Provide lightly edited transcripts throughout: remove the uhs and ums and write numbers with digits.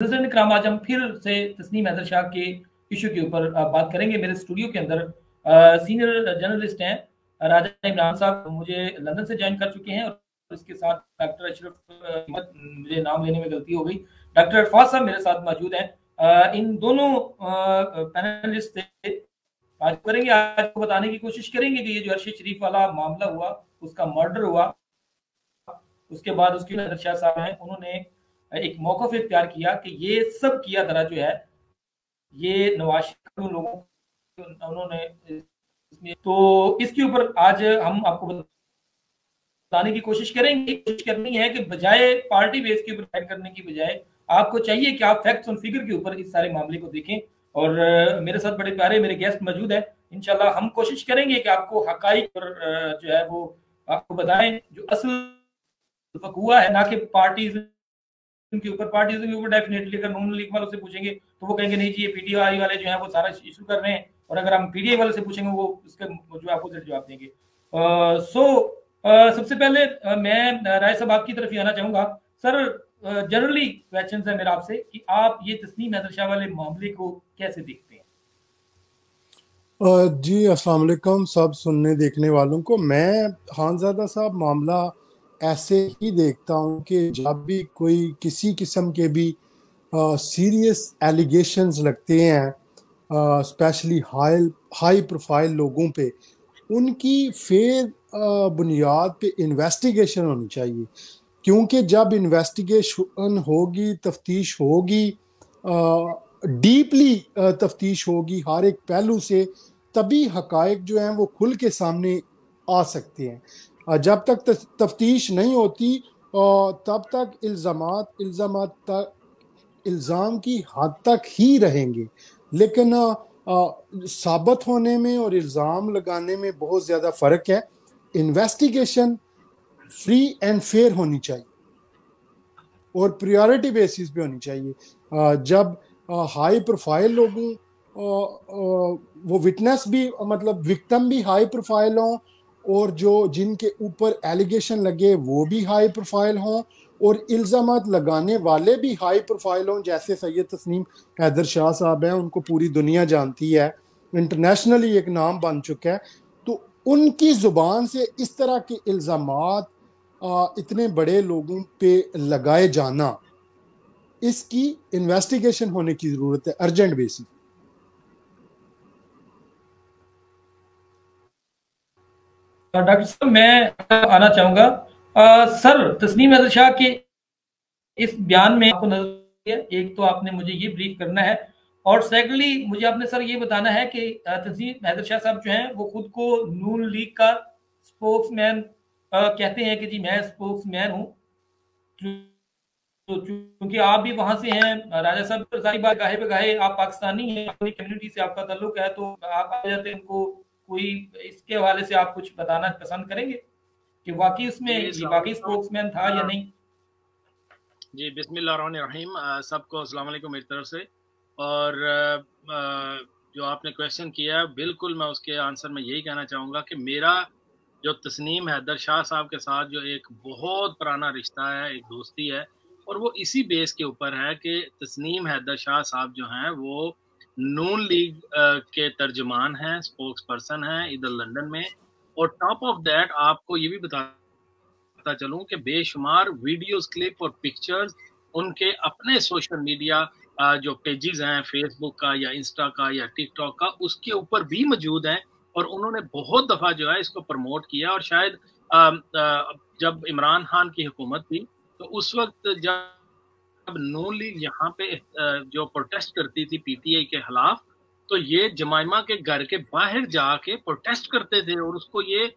President कराम, आज हम फिर से तस्नीम हैदर शाह के इशू के ऊपर बात करेंगे। मेरे स्टूडियो के अंदर सीनियर जर्नलिस्ट हैं राजा इमरान साहब, मुझे लंदन से ज्वाइन कर चुके हैं, और इसके साथ डॉक्टर अशरफ मुझे नाम लेने में गलती हो गई, डॉक्टर अरफाज साहब मेरे साथ मौजूद हैं। इन दोनों पैनलिस्ट से आज करेंगे, आज को बताने की कोशिश करेंगे कि ये जो अरशद शरीफ वाला मामला हुआ, उसका मर्डर हुआ, उसके बाद उसके हैदर शाह साहब हैं, उन्होंने एक मौक़िफ़ इख्तियार किया कि ये सब किया धरा जो है ये नवाज शरीफ लोगों उन्होंने, तो इसके ऊपर आज हम आपको बताने की कोशिश करेंगे। कोशिश करनी है कि बजाय पार्टी बेस के ऊपर फाइट करने की बजाय आपको चाहिए कि आप फैक्ट्स और फिगर के ऊपर इस सारे मामले को देखें। और मेरे साथ बड़े प्यारे मेरे गेस्ट मौजूद हैं। इंशाल्लाह हम कोशिश करेंगे कि आपको हकाइक पर जो है वो आपको बताएं जो असल हुआ है, ना कि पार्टीज के ऊपर। पार्टीज के ऊपर डेफिनेटली अगर नून लीग वालों से पूछेंगे तो वो कहेंगे नहीं जी ये पीटीआई वाले जो है वो सारा इशू कर रहे हैं, और अगर हम पीटीआई वाले से पूछेंगे वो इसके जो अपोजिट जवाब देंगे। सबसे पहले मैं राय साहब आपकी तरफ ही आना चाहूंगा। सर, जनरली क्वेश्चन है मेरा आपसे कि आप ये तस्नीम हैदर शाह वाले मामले को कैसे देखते हैं? जी अस्सलाम वालेकुम सब सुनने देखने वालों को। मैं खानज़ादा साहब मामला ऐसे ही देखता हूँ कि जब भी कोई किसी किस्म के भी सीरियस एलिगेशंस लगते हैं, स्पेशली हाई प्रोफाइल लोगों पे, उनकी फेयर बुनियाद पे इन्वेस्टिगेशन होनी चाहिए। क्योंकि जब इन्वेस्टिगेशन होगी, तफ्तीश होगी, डीपली तफ्तीश होगी हर एक पहलू से, तभी हकायक जो हैं वो खुल के सामने आ सकते हैं। जब तक तफ्तीश नहीं होती तब तक इल्ज़ाम की हद तक ही रहेंगे। लेकिन साबित होने में और इल्ज़ाम लगाने में बहुत ज़्यादा फ़र्क है। इन्वेस्टिगेशन फ्री एंड फेयर होनी चाहिए और प्रायोरिटी बेसिस पे होनी चाहिए। जब हाई प्रोफाइल लोगों वो विटनेस भी मतलब विक्टिम भी हाई प्रोफाइल हों, और जो जिनके ऊपर एलिगेशन लगे वो भी हाई प्रोफाइल हों, और इल्ज़ामात लगाने वाले भी हाई प्रोफाइल हों, जैसे सैयद तस्नीम हैदर शाह साहब हैं, उनको पूरी दुनिया जानती है, इंटरनेशनली एक नाम बन चुका है। तो उनकी ज़ुबान से इस तरह के इल्ज़ामात इतने बड़े लोगों पे लगाए जाना, इसकी इन्वेस्टिगेशन होने की ज़रूरत है अर्जेंट बेसिस। डॉक्टर साहब मैं आना चाहूंगा। सर, तस्नीम हैदर शाह के इस बयान में आपको नजर, एक तो आपने मुझे ये ब्रीफ करना है, और सेकंडली मुझे आपने सर ये बताना है कि तस्नीम हैदर शाह साहब जो हैं वो खुद को नून लीग का स्पोक्समैन कहते हैं कि जी मैं स्पोक्समैन हूँ। तो क्योंकि आप भी वहां से हैं राजा साहब, सारी बात गाहे पे गाहे आप पाकिस्तानी हैं, अपनी कम्युनिटी से आपका ताल्लुक है, तो आप आ जाते हैं उनको, कोई इसके हवाले से आप कुछ बताना पसंद करेंगे कि वाकई उसमें ये वाकई स्पोक्समैन था या नहीं? जी बिस्मिल्लाहिर्रहमानिर्रहीम, सबको अस्सलाम वालेकुम मेरी तरफ से। और जो आपने क्वेश्चन किया, बिल्कुल मैं उसके आंसर में यही कहना चाहूँगा कि मेरा जो तस्नीम हैदर शाह साहब के साथ जो एक बहुत पुराना रिश्ता है, एक दोस्ती है, और वो इसी बेस के ऊपर है कि तस्नीम हैदर शाह साहब जो हैं वो नून लीग के तर्जुमान हैं, स्पोक्स पर्सन हैं इधर लंदन में। और टॉप ऑफ दैट आपको ये भी बताता चलूं कि बेशुमार वीडियोस, क्लिप और पिक्चर्स उनके अपने सोशल मीडिया जो पेजेस हैं, फेसबुक का या इंस्टा का या टिकटॉक का, उसके ऊपर भी मौजूद हैं। और उन्होंने बहुत दफ़ा जो है इसको प्रमोट किया। और शायद जब इमरान खान की हुकूमत थी तो उस वक्त जब नून लीग यहाँ पे जो प्रोटेस्ट करती थी पीटीआई के खिलाफ, तो ये जमाइमा के घर के बाहर जाके प्रोटेस्ट करते थे, और उसको ये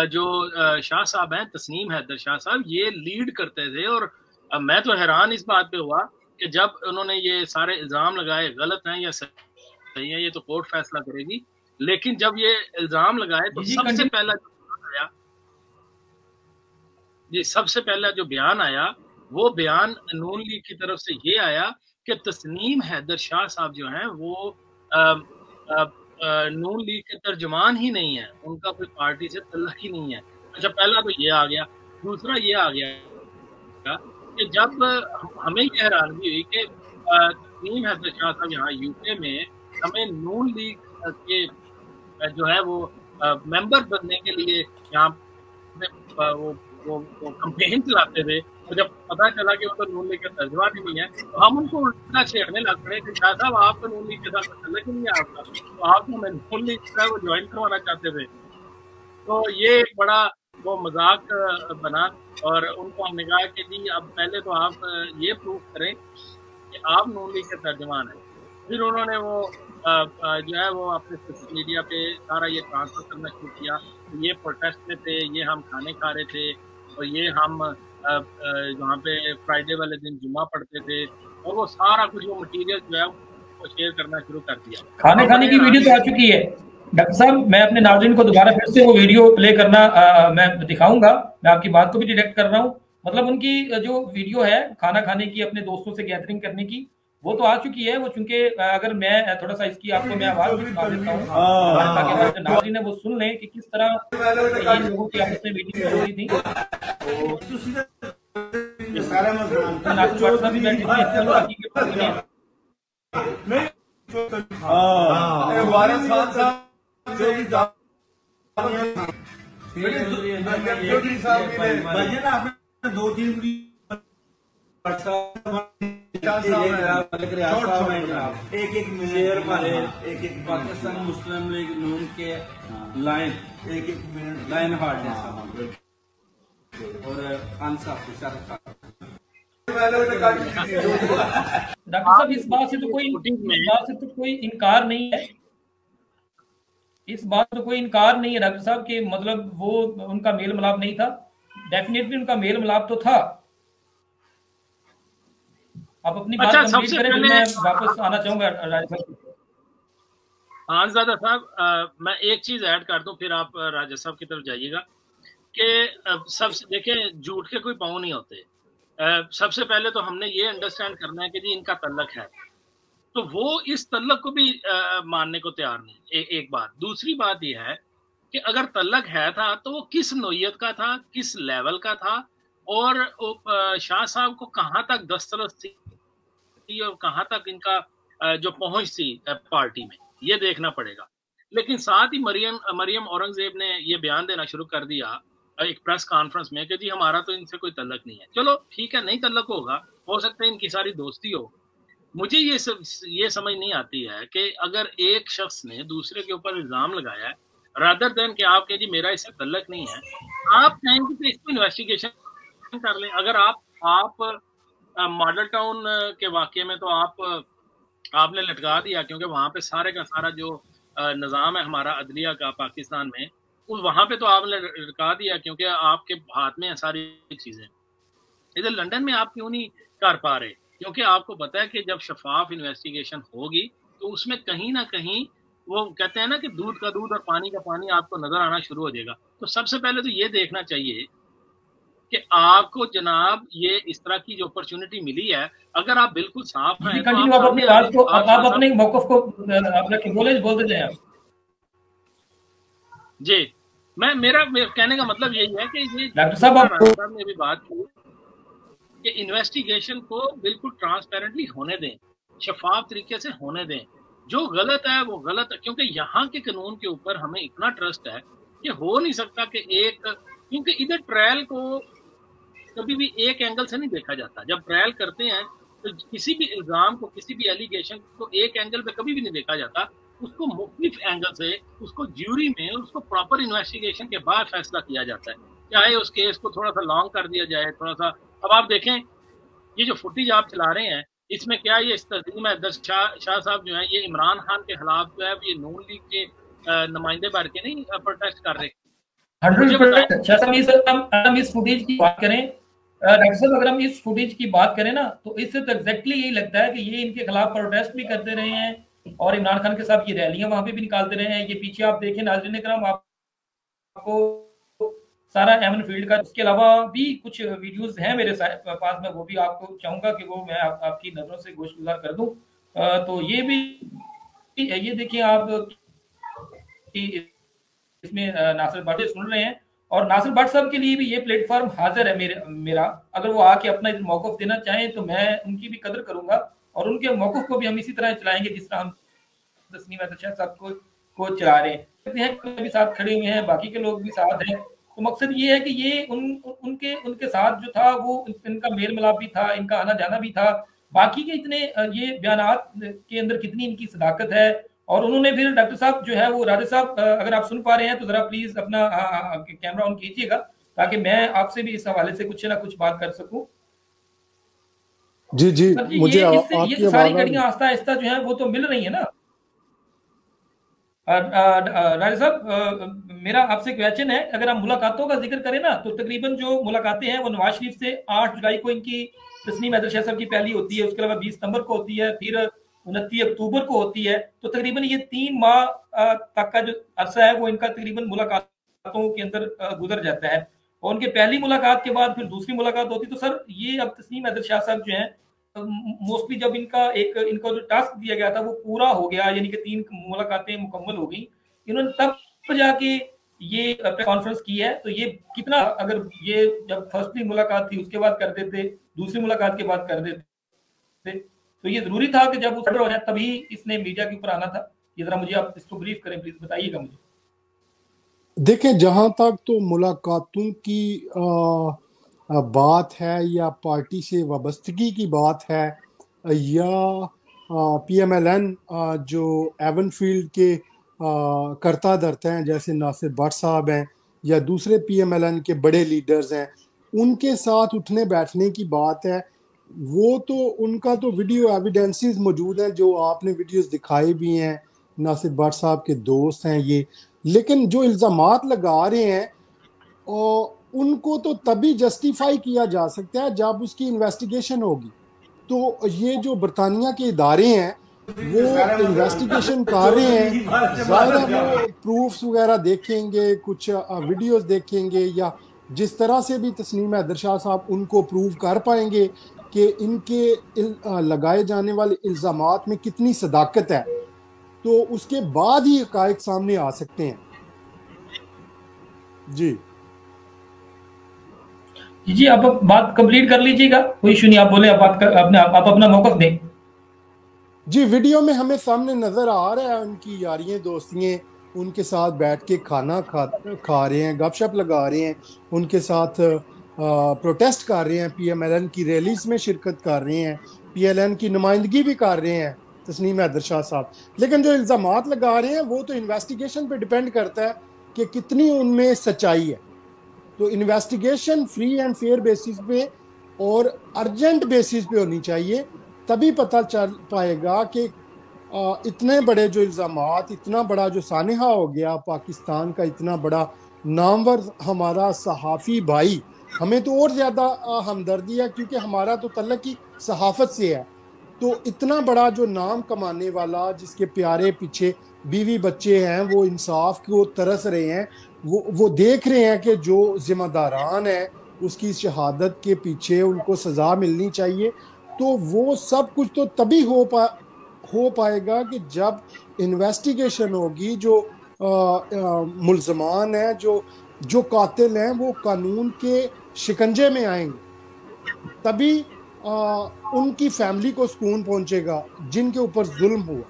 जो शाह साहब हैं, तस्नीम हैदर शाह साहब, ये लीड करते थे। और मैं तो हैरान इस बात पे हुआ कि जब उन्होंने ये सारे इल्ज़ाम लगाए, गलत हैं या सही है ये तो कोर्ट फैसला करेगी, लेकिन जब ये इल्ज़ाम लगाए तो सबसे पहला जो आया, जी सबसे पहला जो बयान आया, वो बयान नून लीग की तरफ से ये आया कि तस्नीम हैदर शाह साहब जो हैं वो नून लीग के तर्जुमान ही नहीं है, उनका कोई पार्टी से तल्लुक ही नहीं है। अच्छा, पहला तो ये आ गया। दूसरा ये आ गया कि जब हमें ये हैरानगी हुई कि तस्नीम हैदर शाह साहब यहाँ यूके में हमें नून लीग के जो है वो मेंबर बनने के लिए यहाँ वो कैंपेन चलाते थे, तो जब पता चला कि वो तो नून लीग का तर्जुमा भी नहीं है, तो हम उनको उल्टा छेड़ने लग पड़े कि शाह साहब आप तो नून लीग के साथ तल्लुक नहीं है आपका, तो आप तो हमें नून लीग का वो ज्वाइन करवाना चाहते थे। तो ये एक बड़ा वो मजाक बना और उनको हमने कहा कि जी अब पहले तो आप ये प्रूव करें कि आप नून लीग के तर्जुमान हैं। फिर उन्होंने वो जो है वो अपने सोशल मीडिया पे सारा ये ट्रांसफर करना शुरू किया, ये प्रोटेस्ट में थे, ये हम खाने खा रहे थे और ये हम वहाँ पे फ्राइडे वाले दिन जुम्मा पढ़ते थे, और वो सारा कुछ वो मटीरियल जो है वो शेयर करना शुरू कर दिया। खाने खाने की वीडियो तो आ चुकी है डॉक्टर साहब, मैं अपने नाज़रीन को दोबारा फिर से वो वीडियो प्ले करना मैं दिखाऊंगा। मैं आपकी बात को भी डिटेक्ट कर रहा हूँ, मतलब उनकी जो वीडियो है खाना खाने की, अपने दोस्तों से गैदरिंग करने की, वो तो आ चुकी है। वो चूंकि अगर मैं थोड़ा सा इसकी आपको मैं आवाज भी सुना देता हूँ ताकि हमारे नाज़रीन है वो सुन लें कि किस तरह इन लोगों की आपस में मीटिंग हो रही थी। दो तीन एक एक शेयर मारे, एक एक पाकिस्तान मुस्लिम लीग नून के लाइन, एक एक मिनट लाइन हार्ड और खान साहब डॉक्टर साहब इस बात से तो कोई इनकार नहीं है, इस बात तो कोई इनकार नहीं है डॉक्टर साहब कि मतलब वो उनका मेल मिलाप नहीं था, डेफिनेटली उनका मेल मिलाप तो था। आप अपनी बात कंप्लीट करें, मैं वापस आना चाहूंगा राजा साहब। हाँ ज़्यादा साहब, मैं एक चीज ऐड कर दूं फिर आप राजा साहब की तरफ जाइएगा कि सबसे देखें झूठ के कोई पाँव नहीं होते। सबसे पहले तो हमने ये अंडरस्टैंड करना है कि जी इनका तल्लक है, तो वो इस तल्लक को भी मानने को तैयार नहीं। एक बात। दूसरी बात यह है कि अगर तल्लक है था तो वो किस नौयत का था, किस लेवल का था, और शाह साहब को कहाँ तक दस्तरस थी और कहाँ तक इनका जो पहुंच थी पार्टी में, ये देखना पड़ेगा। लेकिन साथ ही मरियम औरंगजेब ने ये बयान देना शुरू कर दिया एक प्रेस कॉन्फ्रेंस में कि जी हमारा तो इनसे कोई तल्लक नहीं है। चलो ठीक है, नहीं तल्लक होगा, हो सकता है इनकी सारी दोस्ती हो। मुझे ये समझ नहीं आती है कि अगर एक शख्स ने दूसरे के ऊपर इल्जाम लगाया है, रादर देन कि आप कहें जी मेरा इससे तल्लक नहीं है, आप कहेंगे कि इसको इन्वेस्टिगेशन कर लें। अगर आप मॉडल टाउन के वाकये में तो आपने लटका दिया, क्योंकि वहां पे सारे का सारा जो निज़ाम है हमारा अदलिया का पाकिस्तान में, वहां पे तो आपने लटका दिया क्योंकि आपके हाथ में है सारी चीजें। इधर लंदन में आप क्यों नहीं कर पा रहे? क्योंकि आपको पता है कि जब शफाफ इन्वेस्टिगेशन होगी तो उसमें कहीं ना कहीं वो कहते हैं ना कि दूध का दूध और पानी का पानी आपको नजर आना शुरू हो जाएगा। तो सबसे पहले तो ये देखना चाहिए कि आपको जनाब ये इस तरह की जो अपॉर्चुनिटी मिली है, अगर आप बिल्कुल साफ हैं तो आप अपनी बात को आप अपने मौक़िफ़ को अपने बोलते जाएं आप। जी, मेरा कहने का मतलब यही है कि ये डॉक्टर साहब ने भी बात की कि इन्वेस्टिगेशन को बिल्कुल ट्रांसपेरेंटली होने दें, शफाफ तरीके से होने दें। जो गलत है वो गलत है, क्योंकि यहाँ के कानून के ऊपर हमें इतना ट्रस्ट है कि हो नहीं सकता कि क्योंकि इधर ट्रायल को कभी भी एक एंगल से नहीं देखा जाता। जब ट्रायल करते हैं तो किसी भी इल्जाम को, किसी भी एलिगेशन को एक एंगल पे कभी भी नहीं देखा जाता, उसको मुख्तलिफ एंगल से उसको ज्यूरी में उसको प्रॉपर इन्वेस्टिगेशन के बाद फैसला किया जाता है। चाहे उस केस को थोड़ा सा लॉन्ग कर दिया जाए, थोड़ा सा। अब आप देखें ये जो फुटेज आप चला रहे हैं, इसमें क्या ये तस्लीम है शाह साहब जो है ये इमरान खान के खिलाफ जो है ये नून लीग के नुमाइंदे भर के नहीं प्रोटेस्ट कर रहे। 100% इस फुटेज की बात करें डॉक्टर साहब, अगर हम इस फुटेज की बात करें ना तो इससे तो एग्जैक्टली यही लगता है कि ये इनके खिलाफ प्रोटेस्ट भी करते रहे हैं और इमरान खान के साथ ये रैलियां वहां पे भी निकालते रहे हैं। ये पीछे आप देखें नाज़रीन करम, आपको सारा एमन फील्ड का, इसके अलावा भी कुछ वीडियोस हैं मेरे पास में, वो भी आपको चाहूंगा कि वो मैं आपकी नजरों से गोशगुजार कर दूं। तो ये भी ये देखिए आप कि इसमें नासिर भट्ट सुन रहे हैं और नासिर भट्ट साहब के लिए भी ये प्लेटफॉर्म हाजिर है मेरा। अगर वो आके अपना मौक़िफ़ देना चाहें तो मैं उनकी भी कदर करूंगा और उनके मौक़िफ़ को भी हम इसी तरह चलाएंगे जिस तरह हम तस्नीम हैदर शाह साहब को चला रहे हैं। भी साथ खड़े हुए हैं, बाकी के लोग भी साथ हैं। तो मकसद ये है कि ये उनके साथ जो था वो इनका मेल मिलाप भी था, इनका आना जाना भी था। बाकी के इतने ये बयानात के अंदर कितनी इनकी सदाकत है। और उन्होंने फिर डॉक्टर साहब जो है वो राजा साहब, अगर आप सुन पा रहे हैं तो जरा प्लीज अपना कैमरा ऑन कीजिएगा ताकि मैं आपसे भी इस हवाले से कुछ ना कुछ बात कर सकूं। जी जी, मुझे ये तो सारी कड़ियां आस्ता आहिस्ता जो है वो तो मिल रही है ना। राजा साहब, मेरा आपसे क्वेश्चन है, अगर हम मुलाकातों का जिक्र करें ना तो तकरीबन जो मुलाकातें हैं वो नवाज शरीफ से 8 जुलाई को इनकी तस्नीम हैदर शाह साहब की पहली होती है, उसके अलावा 20 सितंबर को होती है, फिर 29 अक्टूबर को होती है। तो तकरीबन ये 3 माह तक का जो अरसा है वो इनका तकरीबन मुलाकातों के अंदर गुजर जाता है। और उनके पहली मुलाकात के बाद फिर दूसरी मुलाकात होती है। तो सर ये अब तस्नीम हैदर शाह साहब जो है मोस्टली जब इनका जो टास्क दिया गया था वो पूरा हो गया, यानी कि 3 मुलाकातें मुकम्मल हो गई, इन्होंने तब जाके ये प्रेस कॉन्फ्रेंस की है। तो ये कितना, अगर ये जब फर्स्टली मुलाकात थी उसके बाद कर देते, दूसरी मुलाकात के बाद कर देते, तो ये जरूरी था कि जब वो हो जाए तभी इसने मीडिया के ऊपर आना था। ये जरा मुझे आप इसको ब्रीफ करें प्लीज, बताइएगा मुझे। देखें, जहां तक तो मुलाकातों की बात है या पार्टी से वाबस्तगी की बात है या PMLN जो एवनफील्ड के करता धरता हैं जैसे नासिर भट्ट साहब हैं या दूसरे PMLN के बड़े लीडर्स हैं, उनके साथ उठने बैठने की बात है, वो तो उनका तो वीडियो एविडेंसेस मौजूद हैं जो आपने वीडियोस दिखाए भी हैं, नासिर भट्ट साहब के दोस्त हैं ये। लेकिन जो इल्ज़ामात लगा रहे हैं और उनको तो तभी जस्टिफाई किया जा सकता है जब उसकी इन्वेस्टिगेशन होगी। तो ये जो बरतानिया के इदारे हैं वो इन्वेस्टिगेशन कर रहे हैं, ज़्यादा वो प्रूफ्स वगैरह देखेंगे, कुछ वीडियोस देखेंगे या जिस तरह से भी तस्नीम हैदर शाह साहब उनको प्रूव कर पाएंगे कि इनके लगाए जाने वाले इल्ज़ामात में कितनी सदाकत है, तो उसके बाद ही हक़ाइक़ सामने आ सकते हैं। जी जी, आप बात कंप्लीट कर लीजिएगा, कोई इशू नहीं, आप बोले, आप अपना मौक़िफ़ दें। जी, वीडियो में हमें सामने नजर आ रहा है उनकी यारियां दोस्तियां, उनके साथ बैठ के खाना खा रहे हैं, गपशप लगा रहे हैं, उनके साथ प्रोटेस्ट कर रहे हैं, PMLN की रैलीज में शिरकत कर रहे हैं, PLN की नुमाइंदगी भी कर रहे हैं तस्नीम हैदर शाह साहब। लेकिन जो इल्ज़ामात लगा रहे हैं वो तो इन्वेस्टिगेशन पे डिपेंड करता है कि कितनी उनमें सच्चाई है। तो investigation free and fair basis पे और अर्जेंट बेसिस पे होनी चाहिए, तभी पता चल पाएगा कि इतने बड़े जो इल्ज़ामात, इतना बड़ा जो सानिहा हो गया पाकिस्तान का, इतना बड़ा नामवर हमारा सहाफ़ी भाई, हमें तो और ज़्यादा हमदर्दी है क्योंकि हमारा तो तल्लुक़ ही सहाफ़त से है। तो इतना बड़ा जो नाम कमाने वाला, जिसके प्यारे पीछे बीवी बच्चे हैं, वो इंसाफ को तरस रहे हैं, वो देख रहे हैं कि जो जिम्मेदारान है उसकी शहादत के पीछे उनको सज़ा मिलनी चाहिए। तो वो सब कुछ तो तभी हो पाएगा कि जब इन्वेस्टिगेशन होगी, जो मुल्ज़मान हैं, जो कातिल हैं, वो कानून के शिकंजे में आएंगे, तभी उनकी फैमिली को सुकून पहुंचेगा जिनके ऊपर जुल्म हुआ।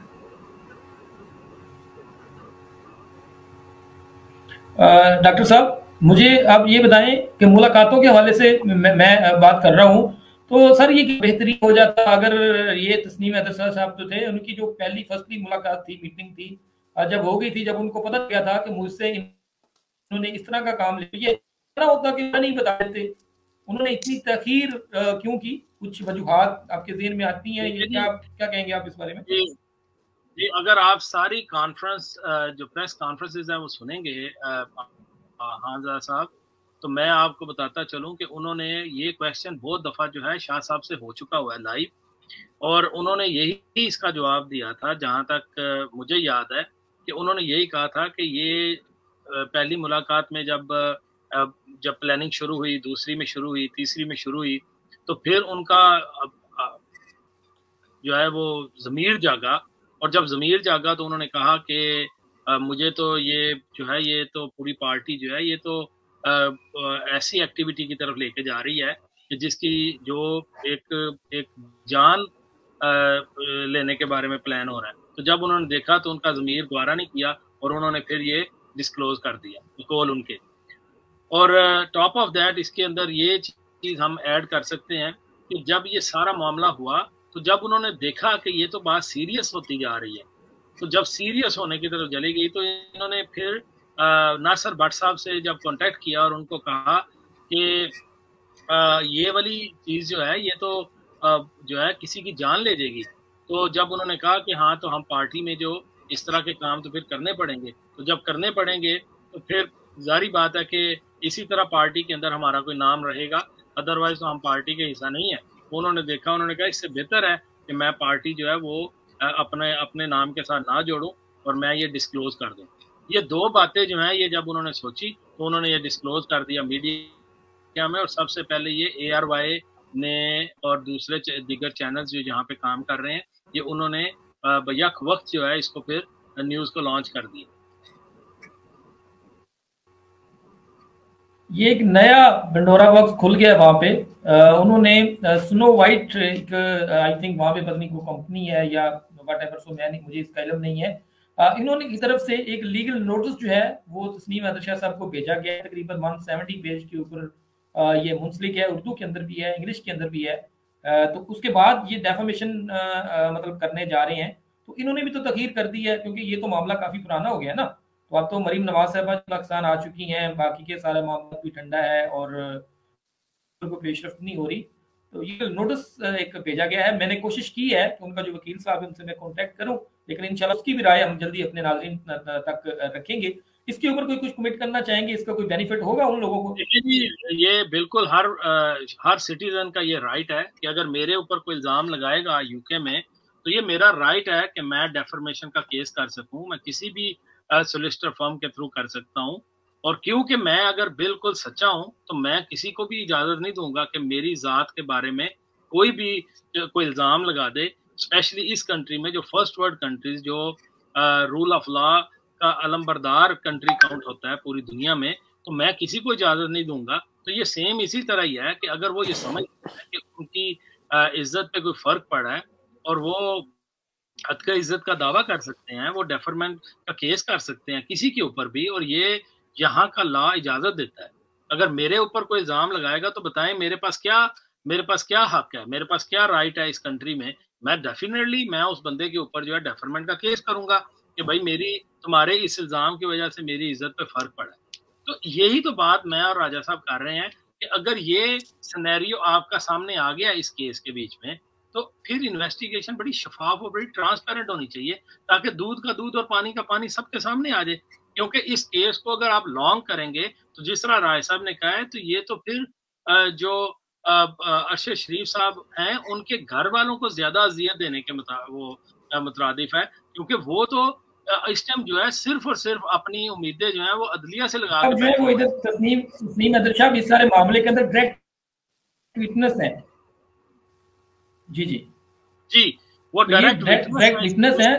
डॉक्टर साहब, मुझे आप ये बताएं कि मुलाकातों के हवाले से मैं बात कर रहा हूं, तो सर ये बेहतरीन हो जाता अगर ये तस्नीम हैदर शाह साहब जो थे, उनकी जो फर्स्टली मुलाकात थी, मीटिंग थी, जब हो गई थी, जब उनको पता चला था कि मुझसे इन्होंने इस तरह का काम लिया, ये इतना होता कि नहीं बता देते, उन्होंने इतनी तखीर क्यों की? कुछ वजूहात आपके ज़हन में आती हैं? ये क्या कहेंगे आप इस बारे में? जी, अगर आप सारी कॉन्फ्रेंस जो प्रेस कॉन्फ्रेंसेस हैं वो सुनेंगे हांजा साहब, तो मैं आपको बताता चलूं कि उन्होंने ये क्वेश्चन बहुत दफ़ा जो है शाह साहब से हो चुका हुआ है लाइव, और उन्होंने यही इसका जवाब दिया था। जहां तक मुझे याद है कि उन्होंने यही कहा था कि ये पहली मुलाकात में जब प्लानिंग शुरू हुई, दूसरी में शुरू हुई, तीसरी में शुरू हुई, तो फिर उनका जो है वो ज़मीर जागा, और जब ज़मीर जागा तो उन्होंने कहा कि मुझे तो ये जो है, ये तो पूरी पार्टी जो है, ये तो ऐसी एक्टिविटी की तरफ लेके जा रही है कि जिसकी जो एक जान लेने के बारे में प्लान हो रहा है। तो जब उन्होंने देखा तो उनका ज़मीर गवारा नहीं किया और उन्होंने फिर ये डिस्क्लोज कर दिया कॉल उनके। और टॉप ऑफ दैट इसके अंदर ये चीज़ हम ऐड कर सकते हैं कि जब ये सारा मामला हुआ तो जब उन्होंने देखा कि ये तो बात सीरियस होती जा रही है, तो जब सीरियस होने की तरफ चली गई तो इन्होंने फिर नासिर भट्ट साहब से जब कांटेक्ट किया और उनको कहा कि ये वाली चीज़ जो है ये तो जो है किसी की जान ले जाएगी। तो जब उन्होंने कहा कि हाँ तो हम पार्टी में जो इस तरह के काम तो फिर करने पड़ेंगे, तो जब करने पड़ेंगे तो फिर जारी बात है कि इसी तरह पार्टी के अंदर हमारा कोई नाम रहेगा, अदरवाइज तो हम पार्टी का हिस्सा नहीं है। उन्होंने देखा, उन्होंने कहा इससे बेहतर है कि मैं पार्टी जो है वो अपने अपने नाम के साथ ना जोड़ूं और मैं ये डिस्क्लोज कर दूं। ये दो बातें जो हैं ये जब उन्होंने सोची तो उन्होंने ये डिस्क्लोज कर दिया मीडिया में। और सबसे पहले ये ARY ने और दूसरे दीगर चैनल्स जो जहाँ पे काम कर रहे हैं ये उन्होंने बैक वक्त जो है इसको फिर न्यूज़ को लॉन्च कर दिया। ये एक नया ढंढोरा बॉक्स खुल गया वहाँ पे। उन्होंने स्नो वाइट एक आई थिंक वहाँ पे पता नहीं कोई कंपनी है या व्हाटएवर, सो मैं नहीं, मुझे इसका इल्म नहीं है। इन्होंने की तरफ से एक लीगल नोटिस जो है वो तस्नीम हैदर शाह साहब को भेजा गया है, तकरीबन 170 पेज के ऊपर ये मुंसलिक है, उर्दू के अंदर भी है, इंग्लिश के अंदर भी है। तो उसके बाद ये डेफामेशन मतलब करने जा रहे हैं। तो इन्होंने भी तो तखीर कर दी है क्योंकि ये तो मामला काफी पुराना हो गया ना। तो अब तो मरीम नवाज साहबा पाकिस्तान आ चुकी हैं, बाकी के सारा मामला भी ठंडा है और को पेशरफ्त नहीं हो रही। तो ये नोटिस एक भेजा गया है। मैंने कोशिश की है कि उनका जो वकील साहब है उनसे मैं कांटेक्ट करूं, लेकिन इंशाल्लाह उसकी भी राय हम जल्दी अपने नाज़रीन तक रखेंगे। इसके ऊपर कोई कुछ कमेंट करना चाहेंगे? इसका कोई बेनिफिट होगा उन लोगों को? ये बिल्कुल हर सिटीजन का ये राइट है कि अगर मेरे ऊपर कोई इल्जाम लगाएगा यूके में तो ये मेरा राइट है कि मैं डेफर्मेशन का केस कर सकूं। मैं किसी भी सोलिसिटर फर्म के थ्रू कर सकता हूं। और क्योंकि मैं अगर बिल्कुल सच्चा हूं तो मैं किसी को भी इजाजत नहीं दूंगा कि मेरी जात के बारे में कोई भी कोई इल्जाम लगा दे, स्पेशली इस कंट्री में जो फर्स्ट वर्ल्ड कंट्रीज जो रूल ऑफ लॉ का अलमबरदार कंट्री काउंट होता है पूरी दुनिया में, तो मैं किसी को इजाजत नहीं दूंगा। तो ये सेम इसी तरह ही है कि अगर वो ये समझ कि उनकी इज्जत पे कोई फर्क पड़ा है और वो हद का इज्जत का दावा कर सकते हैं, वो डेफरमेंट का केस कर सकते हैं किसी के ऊपर भी, और ये यहाँ का लॉ इजाजत देता है। अगर मेरे ऊपर कोई इल्जाम लगाएगा तो बताएं मेरे पास क्या हक है, मेरे पास क्या राइट है इस कंट्री में। मैं डेफिनेटली मैं उस बंदे के ऊपर जो है डेफरमेंट का केस करूंगा कि भाई तुम्हारे इस इल्जाम की वजह से मेरी इज्जत पे फर्क पड़ा। तो यही तो बात मैं और राजा साहब कर रहे हैं कि अगर ये सिनेरियो आपका सामने आ गया इस केस के बीच में तो फिर इन्वेस्टिगेशन बड़ी शफाफ और बड़ी ट्रांसपेरेंट होनी चाहिए ताकि दूध का दूध और पानी का पानी सबके सामने आ जाए। क्योंकि इस केस को अगर आप लॉन्ग करेंगे तो जिस तरह राय साहब ने कहा है तो ये तो फिर जो अरशद शरीफ साहब हैं उनके घर वालों को ज्यादा अजियत देने के मुतरादिफ है, क्योंकि वो तो इस टाइम जो है सिर्फ और सिर्फ अपनी उम्मीदें जो है वो अदलिया से लगा जो है वो इधर तस्नीम हैदर शाह इस सारे मामले के अंदर डायरेक्ट विटनेस है। जी वो डायरेक्ट विटनेस है।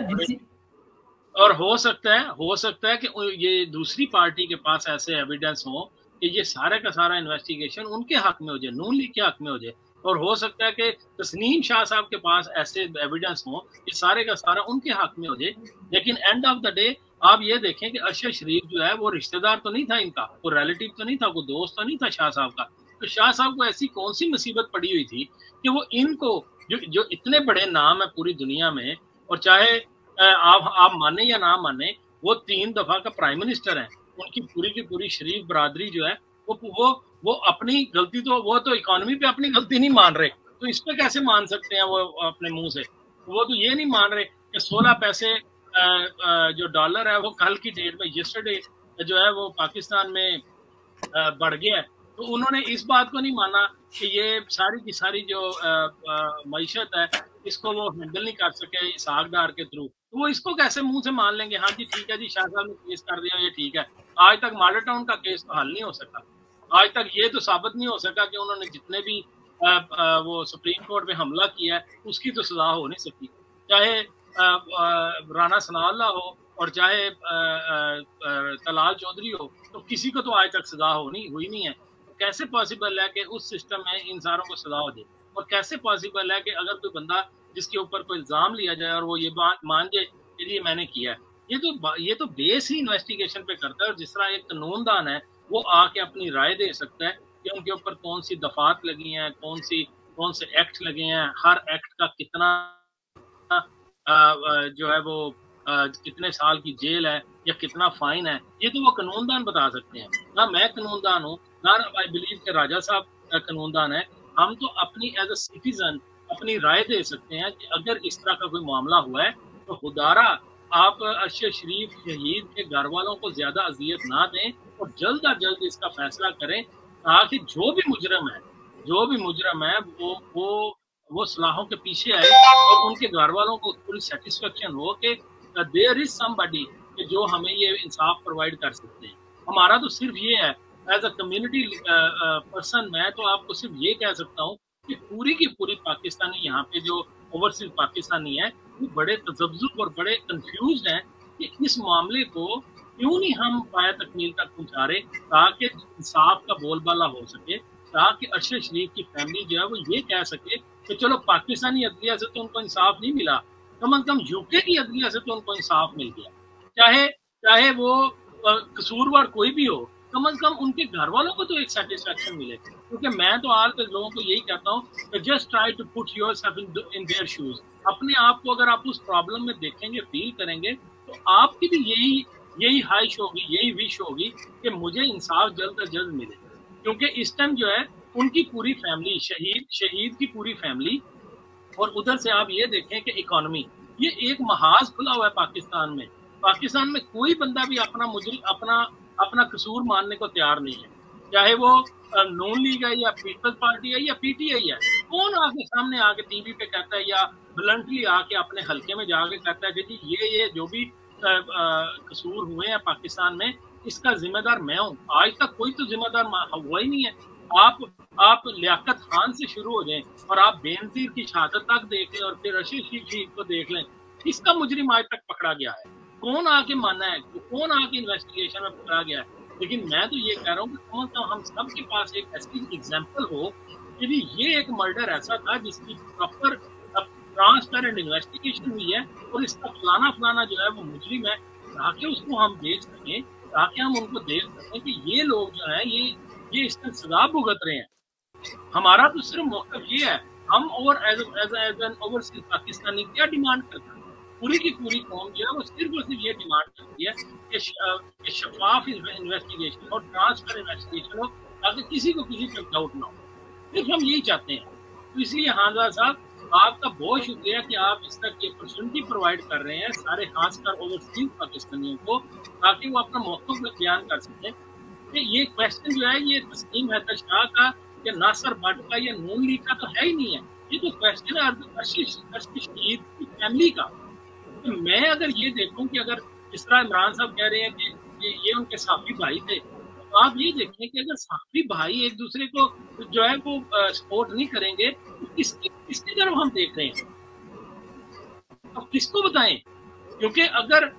और हो सकता है कि ये दूसरी पार्टी के पास ऐसे एविडेंस हो कि ये सारे का सारा इन्वेस्टिगेशन उनके हक में हो जाए, नून लीग के हक में हो जाए। और हो सकता है कि तस्नीम शाह साहब के पास ऐसे एविडेंस हो कि सारे का सारा उनके हक में हो जाए। लेकिन एंड ऑफ द डे आप ये देखें कि अरशद शरीफ जो है वो रिश्तेदार तो नहीं था इनका, वो रिलेटिव तो नहीं था, कोई दोस्त तो नहीं था शाह साहब का। तो शाह साहब को ऐसी कौन सी मुसीबत पड़ी हुई थी कि वो इनको जो इतने बड़े नाम है पूरी दुनिया में, और चाहे आप माने या ना माने वो 3 दफा का प्राइम मिनिस्टर है, उनकी पूरी की पूरी शरीफ बरादरी जो है वो अपनी गलती तो वो तो इकोनॉमी पे अपनी गलती नहीं मान रहे, तो इस पे कैसे मान सकते हैं वो अपने मुंह से? वो तो ये नहीं मान रहे कि 16 पैसे जो डॉलर है वो कल की डेट में यस्टरडे जो है वो पाकिस्तान में बढ़ गया है। तो उन्होंने इस बात को नहीं माना कि ये सारी की सारी जो मईशत है इसको वो हैंडल नहीं कर सके इस आगदार के थ्रू, तो वो इसको कैसे मुंह से मान लेंगे? हाँ जी ठीक है जी, शाह साहब ने केस कर दिया, ये ठीक है। आज तक मॉडल टाउन का केस तो हल नहीं हो सका, आज तक ये तो साबित नहीं हो सका कि उन्होंने जितने भी वो सुप्रीम कोर्ट में हमला किया है उसकी तो सजा हो नहीं सकी, चाहे राना सनाउल्लाह हो और चाहे तलाल चौधरी हो, तो किसी को तो आज तक सजा हुई नहीं है। तो कैसे पॉसिबल है कि उस सिस्टम में इन सारों को सजा हो जाए? और कैसे पॉसिबल है कि अगर कोई बंदा जिसके ऊपर कोई इल्जाम लिया जाए और वो ये बात मान जाए कि ये मैंने किया है। ये तो बेस ही इन्वेस्टिगेशन पे करता है। और जिस तरह एक कानूनदान है वो आके अपनी राय दे सकता है कि उनके ऊपर कौन सी दफात लगी हैं, कौन से एक्ट लगे हैं, हर एक्ट का कितना जो है वो कितने साल की जेल है या कितना फाइन है, ये तो वो कानूनदान बता सकते हैं। ना मैं कानूनदान हूँ, ना आई बिलीव के राजा साहब कानूनदान है। हम तो अपनी एज अ सिटीजन अपनी राय दे सकते हैं कि अगर इस तरह का कोई मामला हुआ है तो खुदारा आप अरशद शरीफ शहीद के घर वालों को ज्यादा अजियत ना दें और जल्द अज जल्द इसका फैसला करें, ताकि जो भी मुजरम है वो सलाहों के पीछे आए और उनके घर वालों को पूरी सेटिस्फेक्शन हो कि देयर इज समबडी कि जो हमें ये इंसाफ प्रोवाइड कर सकते हैं। हमारा तो सिर्फ ये है एज अ कम्युनिटी पर्सन, मैं तो आपको सिर्फ ये कह सकता हूँ कि पूरी की पूरी पाकिस्तानी यहाँ पे जो ओवरसीज पाकिस्तानी है वो बड़े तजब्जुब और बड़े कंफ्यूज हैं कि इस मामले को क्यों नहीं हम पाया तकमील तक पहुँचा रहे, ताकि इंसाफ का बोलबाला हो सके, ताकि अरशद शरीफ की फैमिली जो है वो ये कह सके कि चलो पाकिस्तानी अदलिया से तो उनको इंसाफ नहीं मिला, कम से कम यूके की अदलिया से तो उनको इंसाफ मिल गया। चाहे वो कसूरवार कोई भी हो, कम से कम उनके घर वालों को तो एक सेटिस्फेक्शन मिले। क्योंकि मैं तो आज तक लोगों को यही कहता हूँ कि just try to put yourself in their shoes. अपने आप को अगर आप उस प्रॉब्लम में देखेंगे, फील करेंगे, तो आपकी भी यही ख्वाहिश होगी, यही विश होगी कि मुझे इंसाफ जल्द से जल्द मिले। क्योंकि इस टाइम जो है उनकी पूरी फैमिली, शहीद की पूरी फैमिली, और उधर से आप ये देखें कि इकोनॉमी, ये एक महाज खुला हुआ है पाकिस्तान में कोई बंदा भी अपना कसूर मानने को तैयार नहीं है, चाहे वो नून लीग है या पीपल्स पार्टी है या पीटीआई है। कौन आके सामने आके टीवी पे कहता है या ब्लंटली आके अपने हल्के में जाके कहता है कि जी ये जो भी कसूर हुए हैं पाकिस्तान में, इसका जिम्मेदार मैं हूँ। आज तक कोई तो जिम्मेदार हुआ ही नहीं है। आप लियाकत खान से शुरू हो जाएं और आप बेनजीर की शहादत तक देख लें और फिर रशीद शहीद को देख लें, इसका मुजरिम आज तक पकड़ा गया है? कौन आके माना है? कौन आके इन्वेस्टिगेशन में पकड़ा गया है? लेकिन मैं तो ये कह रहा हूँ कि कम से कम हम सबके पास एक ऐसी एग्जाम्पल हो कि ये एक मर्डर ऐसा था जिसकी प्रॉपर ट्रांसपेरेंट इन्वेस्टिगेशन हुई है और इसका फलाना जो है वो मुजरिम है, ताकि उसको हम देख सकें, ताकि हम उनको देख सकें कि ये लोग जो है ये इसका सजा भुगत रहे हैं। हमारा तो सिर्फ मौक़िफ़ ये है, हम और एज एन ओवरसीज पाकिस्तानी क्या डिमांड करते हैं? पूरी की पूरी कौम जो है वो सिर्फ और सिर्फ ये डिमांड करती है कि शफाफ इन्वेस्टिगेशन और ट्रांसपेरेंट इन्वेस्टिगेशन हो, ताकि किसी को किसी पर डाउट ना हो। सिर्फ हम यही चाहते हैं। तो इसलिए हानजा साहब, आपका बहुत शुक्रिया कि आप इस तरह की अपॉर्चुनिटी प्रोवाइड कर रहे हैं सारे खासकर ओवरसीज पाकिस्तानियों को, ताकि वो अपना मौक़िफ़ बयान कर सकें। ये क्वेश्चन जो है ये तस्लीम हैदर शाह का या नासिर भट्ट का या नून लीग का तो है ही नहीं है, ये तो क्वेश्चन है अरशद शहीद की फैमिली का। तो मैं अगर ये देखूं कि अगर इस तरह इमरान साहब कह रहे हैं कि ये उनके साथी भाई थे, तो आप ये देखें कि अगर साथी भाई एक दूसरे को जो है वो सपोर्ट नहीं करेंगे तो किसकी तरफ हम देख रहे हैं? अब किसको बताएं? क्योंकि अगर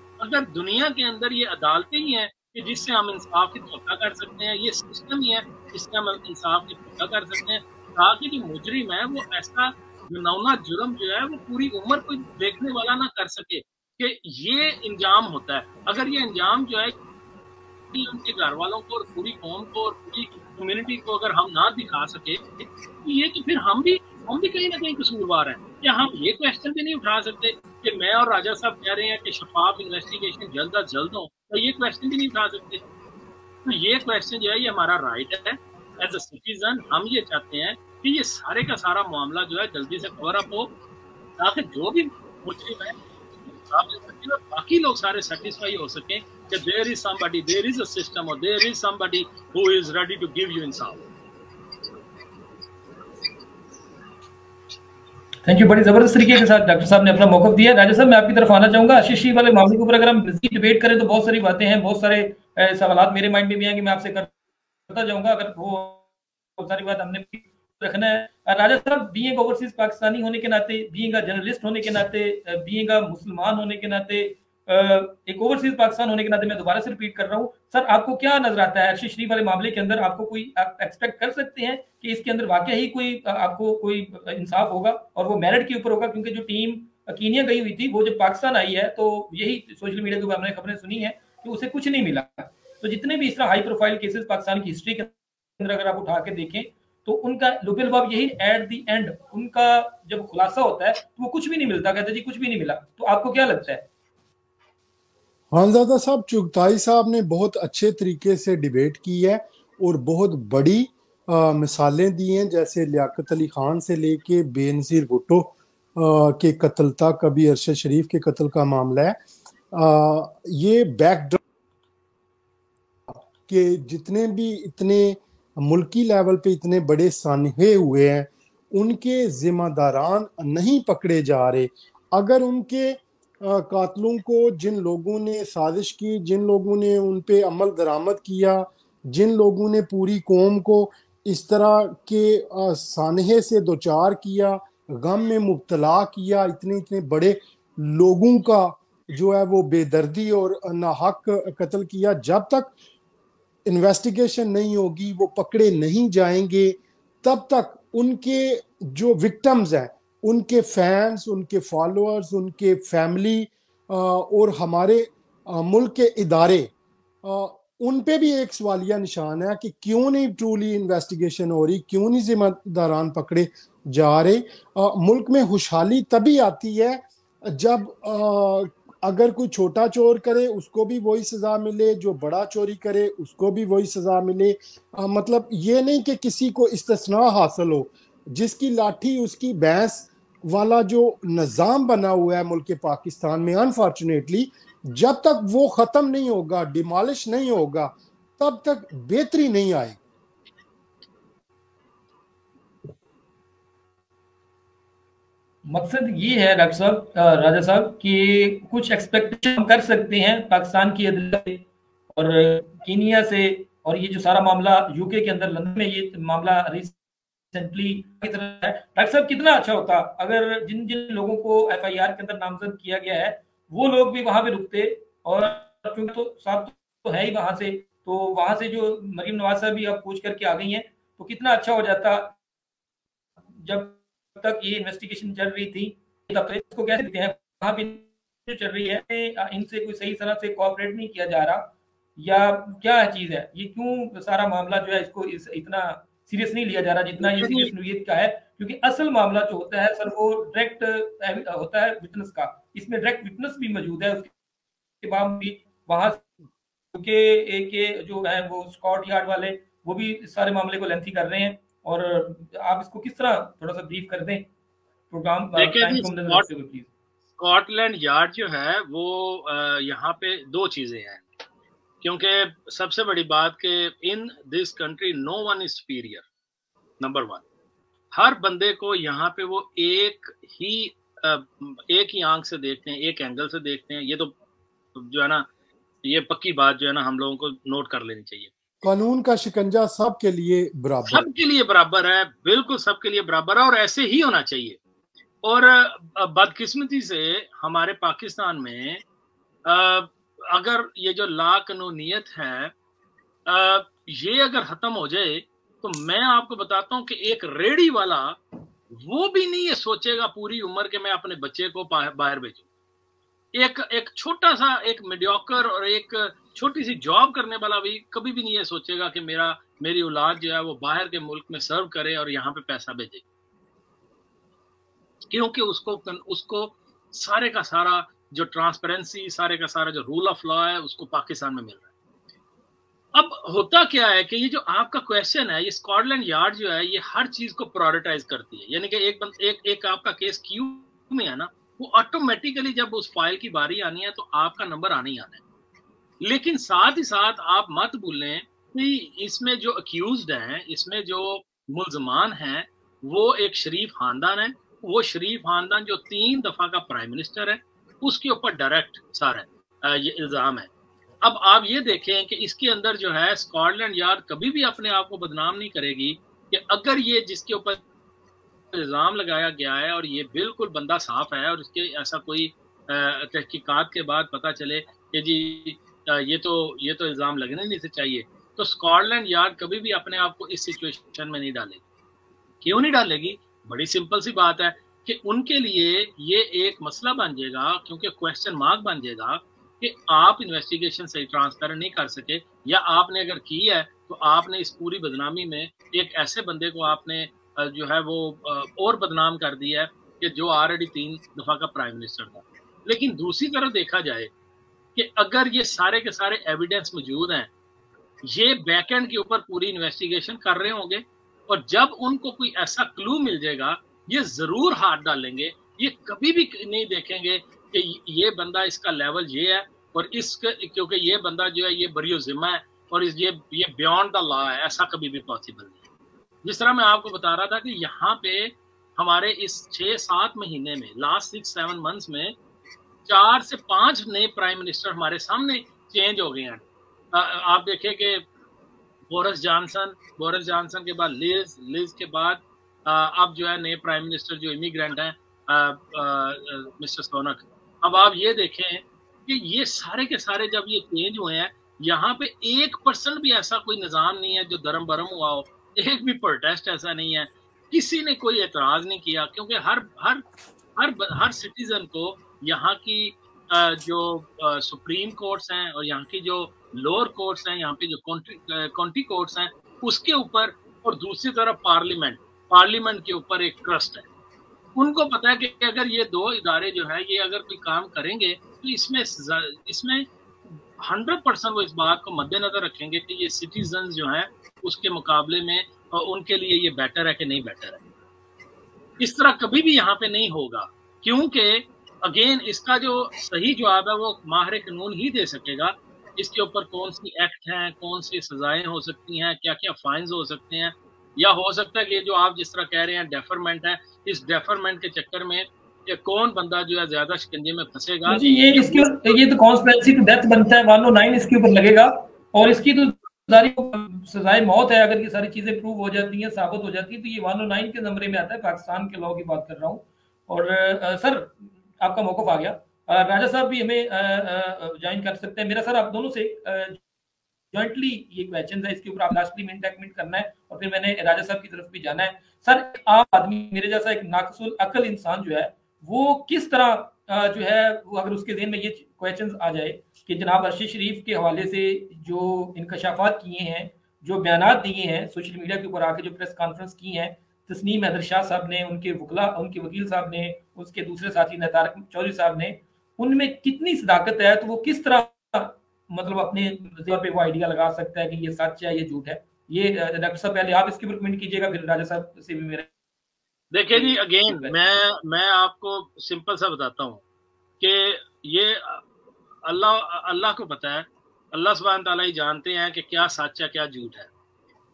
दुनिया के अंदर ये अदालतें ही हैं कि जिससे हम इंसाफ की तोक़ा कर सकते हैं, ये सिस्टम ही है जिससे हम इंसाफ की तोक़ा कर सकते हैं, ताकि जो मुजरिम है वो ऐसा घिनौना जुर्म जो है वो पूरी उम्र कोई देखने वाला ना कर सके कि ये इंजाम होता है। अगर ये इंजाम जो है उनके घर वालों को और पूरी कौम को और पूरी कम्युनिटी को अगर हम ना दिखा सके, तो ये तो फिर हम भी कहीं ना कहीं कसूरवार हैं। क्या हम ये क्वेश्चन भी नहीं उठा सकते कि मैं और राजा साहब कह रहे हैं कि शफाफ इन्वेस्टिगेशन जल्द अज जल्द हो, तो ये क्वेश्चन भी नहीं उठा सकते? तो ये क्वेश्चन जो है ये हमारा राइट है एज अ सिटीजन। हम ये चाहते हैं कि ये सारे का सारा मामला जो है जल्दी से कवर अप हो, ताकि जो भी मुजरिम है बाकी लोग सारे सेटिस्फाई हो सकें कि there is somebody, there is a system और there is somebody who is ready to give you इंसाफ। Thank you. बड़ी जबरदस्त तरीके के साथ डॉक्टर साहब ने अपना मौक़िफ़ दिया। राजा साहब, मैं आपकी तरफ आना चाहूंगा। आशीष वाले मामले के ऊपर अगर हम मज़ीद डिबेट करें तो बहुत सारी बातें हैं, बहुत सारे सवाल मेरे माइंड में भी हैं कि मैं आपसे करता जाऊंगा। अगर वो बहुत सारी बात हमने रखना है। राजा साहब, बीइंग ओवरसीज पाकिस्तानी होने के नाते, बीइंग जर्नलिस्ट होने के नाते, बीइंग मुसलमान होने के नाते, एक ओवरसीज पाकिस्तान होने के नाते मैं दोबारा से रिपीट कर रहा हूँ, सर आपको क्या नजर आता है अरशद शरीफ वाले मामले के अंदर? आपको कोई एक्सपेक्ट कर सकते हैं कि इसके अंदर वाकई ही कोई आपको कोई इंसाफ होगा और वो मेरिट के ऊपर होगा? क्योंकि जो टीम कीनिया गई हुई थी वो जब पाकिस्तान आई है तो यही सोशल मीडिया के ऊपर हमने खबरें सुनी है कि उसे कुछ नहीं मिला। तो जितने भी इस तरह हाई प्रोफाइल केसेस पाकिस्तान की हिस्ट्री के अंदर अगर आप उठा के देखें तो उनका लुबिल बाब यही एट द एंड उनका जब खुलासा होता है तो वो कुछ भी नहीं मिलता, कहते जी कुछ भी नहीं मिला। तो आपको क्या लगता है? खानजादा साहब, चुगताई साहब ने बहुत अच्छे तरीके से डिबेट की है और बहुत बड़ी मिसालें दी हैं, जैसे लियाकत अली खान से लेके बेनज़ीर भुट्टो के कत्ल तक, अभी अरशद शरीफ के कत्ल का मामला है। ये बैकड्रॉप के जितने भी इतने मुल्की लेवल पे इतने बड़े सानहे हुए हैं उनके जिम्मेदारान नहीं पकड़े जा रहे। अगर उनके कातलों को, जिन लोगों ने साजिश की, जिन लोगों ने उन पे अमल दरामद किया, जिन लोगों ने पूरी कौम को इस तरह के सानहे से दो चार किया, गम में मुब्तला किया, इतने इतने बड़े लोगों का जो है वो बेदर्दी और नाहक कत्ल किया, जब तक इन्वेस्टिगेशन नहीं होगी, वो पकड़े नहीं जाएंगे, तब तक उनके जो विक्टिम्स हैं, उनके फैंस, उनके फॉलोअर्स, उनके फैमिली और हमारे मुल्क के इदारे, उन पे भी एक सवालिया निशान है कि क्यों नहीं ट्रूली इन्वेस्टिगेशन हो रही, क्यों नहीं जिम्मेदारान पकड़े जा रहे। मुल्क में खुशहाली तभी आती है जब अगर कोई छोटा चोर करे उसको भी वही सजा मिले, जो बड़ा चोरी करे उसको भी वही सजा मिले। मतलब ये नहीं कि किसी को इस्तिस्ना हासिल हो, जिसकी लाठी उसकी भैंस वाला जो निज़ाम बना हुआ है मुल्क पाकिस्तान में, अनफॉर्चुनेटली जब तक वो खत्म नहीं होगा, डिमोलिश नहीं होगा, तब तक बेहतरी नहीं आएगी। मकसद ये है डॉक्टर साहब, राजा साहब, कि कुछ एक्सपेक्टेशन हम कर सकते हैं पाकिस्तान की अदालत से और कीनिया से, और ये जो सारा मामला यूके के अंदर लंदन में ये मामला रिसेंटली की तरह है, डॉक्टर साहब कितना अच्छा होता अगर जिन जिन लोगों को एफआईआर के अंदर नामजद किया गया है वो लोग भी वहां पे रुकते, और क्योंकि तो साहब तो है ही वहां से, तो वहां से जो मरीम नवाज साहब भी अब पूछ करके आ गई हैं, तो कितना अच्छा हो जाता। जब तक ये इन्वेस्टिगेशन चल रही थी तब तक इसको कैसे देखते हैं वहां पे जो चल रही है, इनसे कोई सही तरह से कोऑपरेट नहीं किया जा रहा या क्या चीज है, ये क्यों सारा मामला जो है इसको इतना सीरियस नहीं लिया जा रहा जितना ये सीरियस नोयत का है? क्योंकि असल मामला जो होता है सर वो डायरेक्ट होता है विटनेस का, इसमें डायरेक्ट विटनेस भी मौजूद है, उसके बाद भी वहां के एक जो है वो स्कॉट यार्ड वाले वो भी इस सारे मामले को लेंथी कर रहे हैं, और आप इसको किस तरह थोड़ा सा ब्रीफ कर दें प्रोग्राम। स्कॉटलैंड यार्ड जो है वो यहाँ पे दो चीजें हैं, क्योंकि सबसे बड़ी बात कि in this country no one is superior, number one. हर बंदे को यहाँ पे वो एक ही आंख से देखते हैं, एक एंगल से देखते हैं। ये तो जो है ना, ये पक्की बात जो है ना हम लोगों को नोट कर लेनी चाहिए। कानून का शिकंजा सबके लिए बराबर, सबके लिए बराबर है, बिल्कुल सबके लिए बराबर है, और ऐसे ही होना चाहिए। और बदकिस्मती से हमारे पाकिस्तान में अगर ये जो ला कानूनियत है ये अगर खत्म हो जाए तो मैं आपको बताता हूँ कि एक रेडी वाला वो भी नहीं ये सोचेगा पूरी उम्र के मैं अपने बच्चे को बाहर भेजूं। एक छोटा सा एक मीडियोकर और एक छोटी सी जॉब करने वाला भी कभी भी नहीं ये सोचेगा कि मेरी औलाद जो है वो बाहर के मुल्क में सर्व करे और यहाँ पे पैसा भेजे, क्योंकि उसको सारे का सारा जो ट्रांसपेरेंसी, सारे का सारा जो रूल ऑफ लॉ है उसको पाकिस्तान में मिल रहा है। अब होता क्या है कि ये जो आपका क्वेश्चन है, ये स्कॉटलैंड यार्ड जो है ये हर चीज को प्रायोरिटाइज करती है, यानी कि एक आपका केस क्यू में है ना, वो ऑटोमेटिकली जब उस फाइल की बारी आनी है तो आपका नंबर आने ही आना है। लेकिन साथ ही साथ आप मत भूलें कि इसमें जो अक्यूज्ड हैं, इसमें जो मुल्जमान हैं, वो एक शरीफ खानदान है। वो शरीफ खानदान जो 3 दफा का प्राइम मिनिस्टर है, उसके ऊपर डायरेक्ट सारा ये इल्जाम है। अब आप ये देखें कि इसके अंदर जो है स्कॉटलैंड यार्ड कभी भी अपने आप को बदनाम नहीं करेगी कि अगर ये जिसके ऊपर इल्जाम लगाया गया है और ये बिल्कुल बंदा साफ है और इसके ऐसा कोई तहकीकात के बाद पता चले कि जी ये तो इल्ज़ाम लगने नहीं से चाहिए, तो स्कॉटलैंड यार्ड कभी भी अपने आप को इस सिचुएशन में नहीं डालेगी। क्यों नहीं डालेगी? बड़ी सिंपल सी बात है कि उनके लिए ये एक मसला बन जाएगा, क्योंकि क्वेश्चन मार्क बन जाएगा कि आप इन्वेस्टिगेशन सही ट्रांसपेरेंट नहीं कर सके, या आपने अगर की है तो आपने इस पूरी बदनामी में एक ऐसे बंदे को आपने जो है वो और बदनाम कर दिया है कि जो ऑलरेडी 3 दफा का प्राइम मिनिस्टर था। लेकिन दूसरी तरफ देखा जाए कि अगर ये सारे के सारे एविडेंस मौजूद हैं, ये बैकएंड के ऊपर पूरी इन्वेस्टिगेशन कर रहे होंगे, और जब उनको कोई ऐसा क्लू मिल जाएगा ये जरूर हाथ डालेंगे। ये कभी भी नहीं देखेंगे कि ये बंदा इसका लेवल ये है और क्योंकि ये बंदा जो है ये बरियो जिम्मा है और ये बियॉन्ड द लॉ है, ऐसा कभी भी पॉसिबल नहीं है। जिस तरह मैं आपको बता रहा था कि यहाँ पे हमारे इस 6-7 महीने में, लास्ट 6-7 मंथ्स में 4 से 5 नए प्राइम मिनिस्टर हमारे सामने चेंज हो गए हैं। आप देखें कि बोरिस जॉनसन के बाद लिज के बाद अब जो है नए प्राइम मिनिस्टर जो इमिग्रेंट हैं मिस्टर सुनक। अब आप ये देखें कि ये सारे के सारे जब ये चेंज हुए हैं, यहाँ पे 1% भी ऐसा कोई निज़ाम नहीं है जो दरम बरम हुआ हो, एक भी प्रोटेस्ट ऐसा नहीं है, किसी ने कोई एतराज़ नहीं किया, क्योंकि हर सिटीजन को यहाँ की जो सुप्रीम कोर्ट्स हैं और यहाँ की जो लोअर कोर्ट्स हैं, यहाँ पे जो काउंटी कोर्ट्स हैं, उसके ऊपर, और दूसरी तरफ पार्लियामेंट के ऊपर एक ट्रस्ट है। उनको पता है कि अगर ये 2 इदारे जो है ये अगर कोई काम करेंगे तो इसमें 100% वो इस बात को मद्देनजर रखेंगे कि ये सिटीजन जो हैं उसके मुकाबले में उनके लिए ये बेटर है कि नहीं बेटर है। इस तरह कभी भी यहाँ पे नहीं होगा, क्योंकि अगेन इसका जो सही जवाब है वो माहिर कानून ही दे सकेगा। इसके ऊपर कौन सी एक्ट हैं, कौन सी सजाएं हो सकती हैं, क्या क्या फाइन्स हो सकते हैं, या हो सकता है कि जो आप जिस तरह कह रहे हैं डेफरमेंट है, इस डेफरमेंट के चक्कर में ये कौन बंदा जो है ज्यादा शिकंजे में फंसेगा। ये तो कॉन्स्पिरेसी टू डेथ बनता है, 109 इसके ऊपर लगेगा, और इसकी तो सारी सजाए मौत है अगर ये सारी चीजें प्रूव हो जाती हैं, साबित हो जाती है, तो ये 109 के नंबरे में आता है। पाकिस्तान के लॉ की बात कर रहा हूँ। और सर आपका मौकफ आ गया, राजा साहब भी हमें ज्वाइन कर सकते हैं। मेरा सर आप दोनों से जॉइंटली ये क्वेश्चन है, इसके ऊपर आप लास्टली मिनट तक कमेंट करना है और फिर मैंने राजा साहब की तरफ भी जाना है। सर आप आदमी, मेरे जैसा एक नाकसुल अकल इंसान जो है, वो किस तरह जो है वो अगर उसके ज़हन में ये क्वेश्चन आ जाए कि जनाब अरशद शरीफ के हवाले से जो इंकशाफात किए हैं, जो बयानात दिए हैं सोशल मीडिया के ऊपर आके, जो प्रेस कॉन्फ्रेंस की है तस्नीम हैदर शाह साहब ने, उनके वकील साहब ने, उसके दूसरे साथी तारिक चौधरी साहब ने, उनमें कितनी सदाकत है, तो वो किस तरह मतलब अपने तौर पे वो आइडिया लगा सकता है कि ये सच है, ये झूठ है। ये डॉक्टर साहब पहले आप इसके ऊपर कमेंट कीजिएगा, फिर राजा साहब से भी मेरा। देखिए जी, अगेन मैं आपको सिंपल सा बताता हूँ कि ये अल्लाह को पता है, अल्लाह सुब्हान ताला ही जानते हैं कि क्या सच है क्या झूठ है।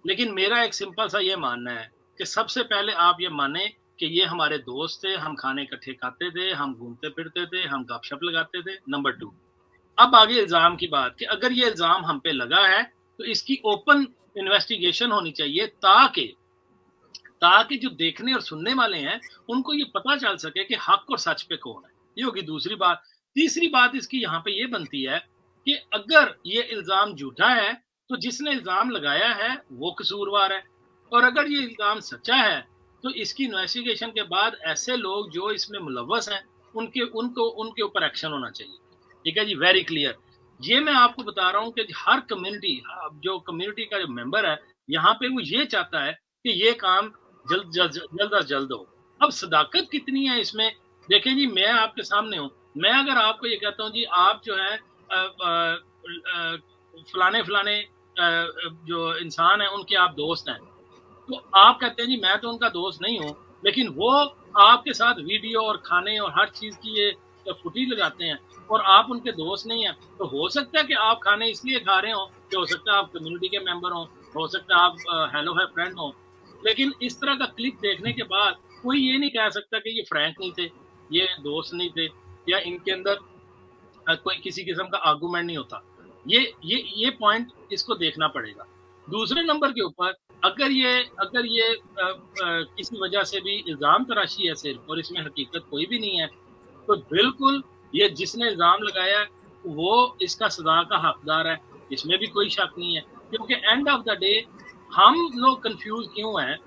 लेकिन मेरा एक सिंपल सा ये मानना है कि सबसे पहले आप ये माने कि ये हमारे दोस्त थे, हम खाने इकट्ठे खाते थे, हम घूमते फिरते थे, हम गपशप लगाते थे। नंबर 2, अब आगे इल्ज़ाम की बात कि अगर ये इल्ज़ाम हम पे लगा है तो इसकी ओपन इन्वेस्टिगेशन होनी चाहिए, ताकि जो देखने और सुनने वाले हैं उनको ये पता चल सके कि हक और सच पे कौन है। ये होगी दूसरी बात। तीसरी बात इसकी यहाँ पे ये बनती है कि अगर ये इल्ज़ाम झूठा है तो जिसने इल्ज़ाम लगाया है वो कसूरवार है, और अगर ये इल्ज़ाम सच्चा है तो इसकी इन्वेस्टिगेशन के बाद ऐसे लोग जो इसमें मुलव्वस हैं उनके ऊपर एक्शन होना चाहिए। ठीक है जी, वेरी क्लियर। ये मैं आपको बता रहा हूँ कि हर कम्युनिटी का जो मेंबर है यहाँ पे वो ये चाहता है कि ये काम जल्द हो। अब सदाकत कितनी है इसमें, देखें जी, मैं आपके सामने हूँ। मैं अगर आपको ये कहता हूँ जी आप जो है फलाने जो इंसान है उनके आप दोस्त हैं, तो आप कहते हैं जी मैं तो उनका दोस्त नहीं हूँ, लेकिन वो आपके साथ वीडियो और खाने और हर चीज़ की ये फुटेज लगाते हैं और आप उनके दोस्त नहीं हैं। तो हो सकता है कि आप खाने इसलिए खा रहे हो कि हो सकता है आप कम्युनिटी के मेंबर हो सकता है आप हेलो है फ्रेंड हो, लेकिन इस तरह का क्लिप देखने के बाद कोई ये नहीं कह सकता कि ये फ्रैंक नहीं थे, ये दोस्त नहीं थे, या इनके अंदर कोई किसी किस्म का आर्गूमेंट नहीं होता। ये पॉइंट इसको देखना पड़ेगा। दूसरे नंबर के ऊपर अगर ये किसी वजह से भी इल्ज़ाम तराशी है सिर्फ और इसमें हकीकत कोई भी नहीं है, तो बिल्कुल ये जिसने इल्ज़ाम लगाया वो इसका सजा का हकदार है, इसमें भी कोई शक नहीं है। क्योंकि एंड ऑफ द डे हम लोग कंफ्यूज क्यों हैं,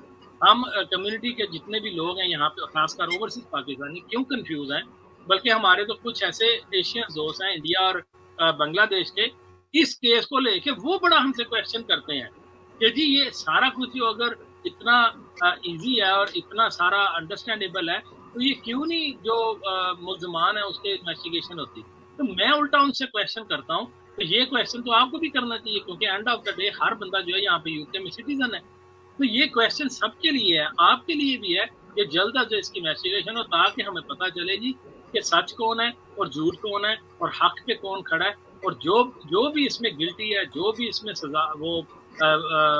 हम कम्युनिटी के जितने भी लोग हैं यहाँ पे, खासकर ओवरसीज पाकिस्तानी क्यों कंफ्यूज हैं, बल्कि हमारे तो कुछ ऐसे एशियन दोस्त हैं इंडिया और बांग्लादेश के, इस केस को लेके वो बड़ा हमसे क्वेश्चन करते हैं कि जी ये सारा कुछ जो अगर इतना इजी है और इतना सारा अंडरस्टैंडेबल है तो ये क्यों नहीं जो मुल्जमान है उसके इन्वेस्टिगेशन होती। तो मैं उल्टा उनसे क्वेश्चन करता हूँ, तो ये क्वेश्चन तो आपको भी करना चाहिए, क्योंकि एंड ऑफ द डे हर बंदा जो है यहाँ पे यूके में सिटीजन है। तो ये क्वेश्चन सबके लिए है, आपके लिए भी है कि जल्द अज जल्द इसकी इन्वेस्टिगेशन हो, ताकि हमें पता चले जी कि सच कौन है और झूठ कौन है और हक पे कौन खड़ा है, और जो भी इसमें गिल्टी है, जो भी इसमें सजा वो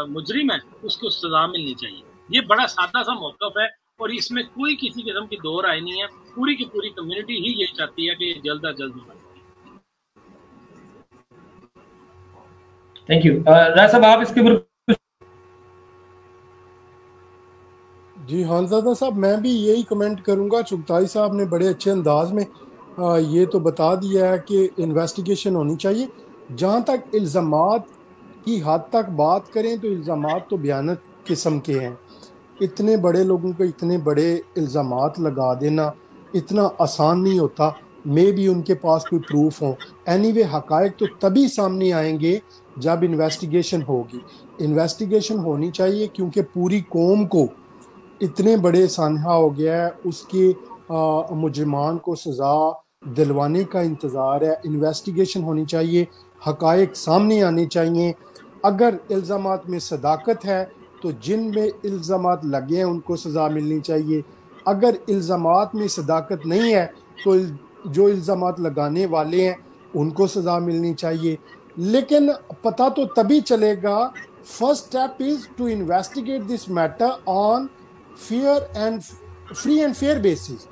मुजरिम है, उसको सजा मिलनी चाहिए। ये बड़ा सादा सा मौक़िफ़ है और इसमें कोई किसी किस्म की दो राय नहीं है। पूरी की पूरी कम्युनिटी ही ये चाहती है कि जल्द अज जल्द होना। Thank you. राय साहब आप इसके ऊपर? जी खानज़ादा साहब, मैं भी यही कमेंट करूंगा। चुगताई साहब ने बड़े अच्छे अंदाज में ये तो बता दिया है कि इन्वेस्टिगेशन होनी चाहिए। जहाँ तक इल्ज़ामात की हद तक बात करें तो इल्ज़ामात तो भयानक किस्म के हैं। इतने बड़े लोगों को इतने बड़े इल्ज़ामात लगा देना इतना आसान नहीं होता। मे भी उनके पास कोई प्रूफ हो। एनीवे हकायक तो तभी सामने आएंगे जब इन्वेस्टिगेशन होगी। इन्वेस्टिगेशन होनी चाहिए क्योंकि पूरी कौम को इतने बड़े सानहा हो गया है, उसके मुजरिमान को सज़ा दिलवाने का इंतज़ार है। इन्वेस्टिगेशन होनी चाहिए, हकायक सामने आने चाहिए। अगर इल्ज़ामात में सदाकत है तो जिन में इल्ज़ामात लगे हैं उनको सज़ा मिलनी चाहिए। अगर इल्ज़ामात में सदाकत नहीं है तो जो इल्ज़ामात लगाने वाले हैं उनको सज़ा मिलनी चाहिए। लेकिन पता तो तभी चलेगा, first step is to investigate this matter on fair and free and fair basis.